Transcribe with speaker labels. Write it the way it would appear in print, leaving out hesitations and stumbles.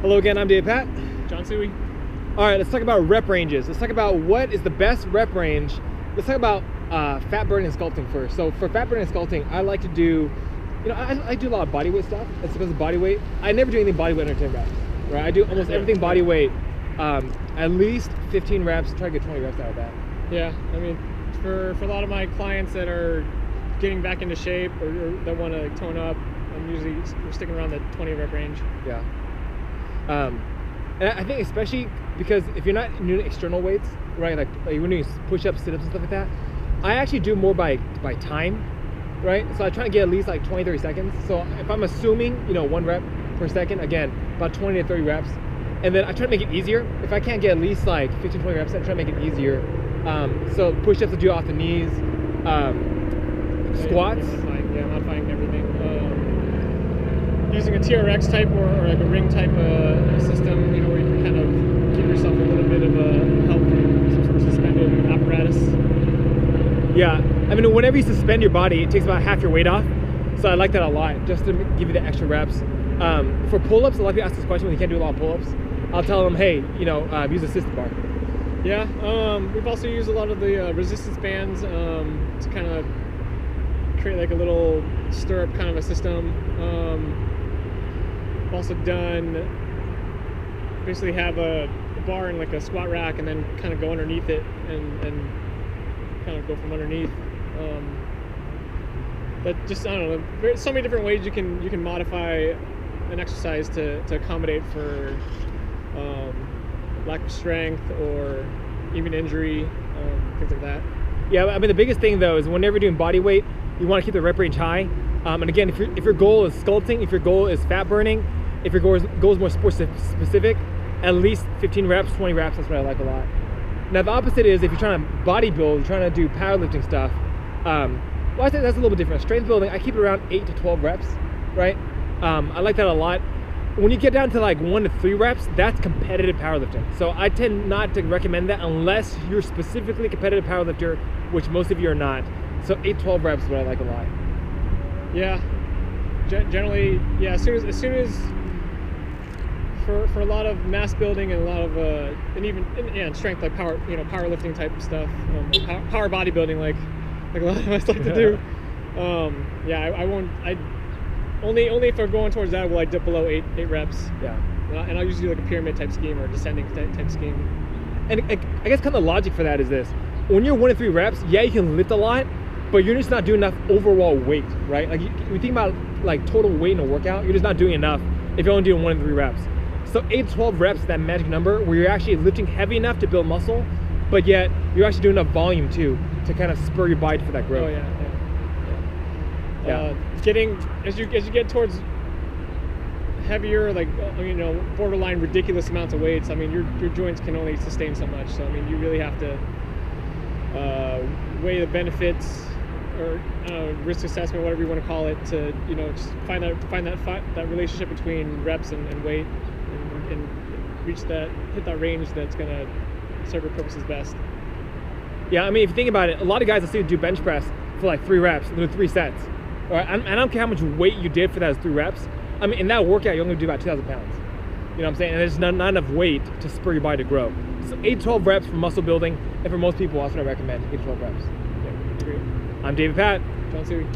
Speaker 1: Hello again, I'm David Pat.
Speaker 2: John Suey.
Speaker 1: All right, let's talk about rep ranges. Let's talk about what is the best rep range. Let's talk about fat burning and sculpting first. So for fat burning and sculpting, I like to do, I do a lot of body weight stuff. That's because of body weight. I never do anything body weight under 10 reps, right? I do almost everything body weight, at least 15 reps, try to get 20 reps out of that.
Speaker 2: Yeah, I mean, for a lot of my clients that are getting back into shape or that want to tone up, I'm usually sticking around the 20 rep range.
Speaker 1: Yeah. And I think especially because if you're not doing external weights, right, like you're doing push-ups, sit-ups and stuff like that, I actually do more by time, right? So I try to get at least like 20, 30 seconds. So if I'm assuming, 1 rep per second, again, about 20 to 30 reps. And then I try to make it easier. If I can't get at least like 15, 20 reps, I try to make it easier. So push-ups to do off the knees, squats.
Speaker 2: Modifying everything. Using a TRX type or like a ring type system, where you can kind of give yourself a little bit of a help from some sort of suspended apparatus.
Speaker 1: Yeah, I mean, whenever you suspend your body, it takes about half your weight off. So I like that a lot, just to give you the extra reps. For pull-ups, a lot of people ask this question when you can't do a lot of pull-ups. I'll tell them, hey, use a assisted bar.
Speaker 2: Yeah, we've also used a lot of the resistance bands to kind of create like a little stirrup kind of a system. I've also done, basically have a bar and like a squat rack and then kind of go underneath it and kind of go from underneath. But just, I don't know, there's so many different ways you can modify an exercise to accommodate for lack of strength or even injury, things like that.
Speaker 1: Yeah, I mean, the biggest thing though is whenever you're doing body weight, you want to keep the rep range high. And again, if your goal is sculpting, if your goal is fat burning, if your goal is more sport specific, at least 15 reps, 20 reps, that's what I like a lot. Now the opposite is if you're trying to bodybuild, you're trying to do powerlifting stuff, well, I think that's a little bit different. Strength building, I keep it around 8 to 12 reps, right? I like that a lot. When you get down to like 1 to 3 reps, that's competitive powerlifting. So I tend not to recommend that unless you're specifically a competitive powerlifter, which most of you are not. So 8, 12 reps is what I like a lot.
Speaker 2: Yeah, generally, yeah. As soon as for a lot of mass building and a lot of and even strength, like powerlifting type of stuff, power bodybuilding, like a lot of us like to do. I only if I'm going towards that will I dip below 8 reps.
Speaker 1: Yeah,
Speaker 2: and I'll usually do like a pyramid type scheme or descending type scheme.
Speaker 1: And I guess kind of the logic for that is this: when you're 1 to 3 reps, yeah, you can lift a lot, but you're just not doing enough overall weight, right? Like when you think about like total weight in a workout, you're just not doing enough if you're only doing 1 to 3 reps. So 8 to 12 reps is that magic number where you're actually lifting heavy enough to build muscle, but yet you're actually doing enough volume too to kind of spur your body for that growth.
Speaker 2: Oh yeah.
Speaker 1: Yeah.
Speaker 2: As you get towards heavier, like borderline ridiculous amounts of weights, I mean your joints can only sustain so much. So I mean you really have to weigh the benefits or risk assessment, whatever you want to call it, to just find that relationship between reps and weight and hit that range that's gonna serve your purposes best.
Speaker 1: Yeah, I mean if you think about it, a lot of guys I see do bench press for like 3 reps and do 3 sets. All right, I don't care how much weight you did for those 3 reps. I mean in that workout you only do about 2,000 pounds. You know what I'm saying? And there's not enough weight to spur your body to grow. So 8 to 12 reps for muscle building, and for most people, that's what I recommend, 8 to 12 reps.
Speaker 2: Yeah, agree.
Speaker 1: I'm David Pat.
Speaker 2: John Suey.